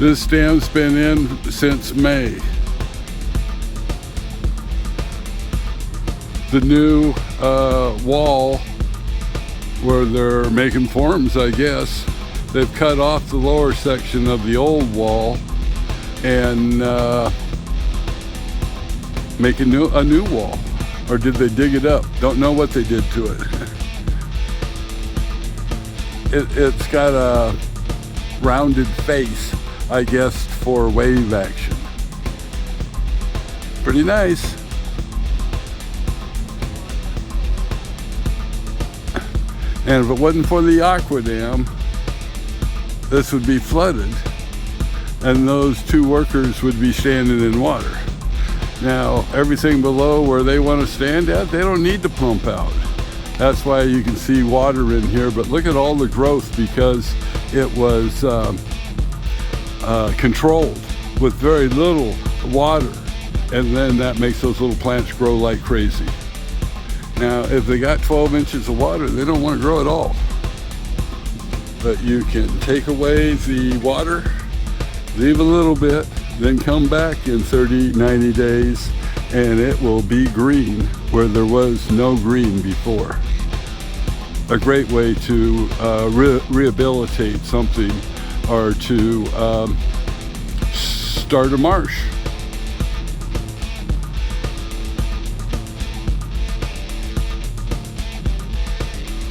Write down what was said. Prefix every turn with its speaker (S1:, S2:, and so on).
S1: This dam's been in since May. The new wall where they're making forms, I guess, they've cut off the lower section of the old wall and make a new wall. Or did they dig it up? Don't know what they did to it. It's got a rounded face, I guess, for wave action. Pretty nice. And if it wasn't for the Aqua Dam, this would be flooded and those two workers would be standing in water. Now, everything below where they want to stand at, they don't need to pump out. That's why you can see water in here, but look at all the growth because it was controlled with very little water, and then that makes those little plants grow like crazy. Now, if they got 12 inches of water, they don't want to grow at all. But you can take away the water, leave a little bit, then come back in 30, 90 days, and it will be green where there was no green before. A great way to rehabilitate something or to start a marsh.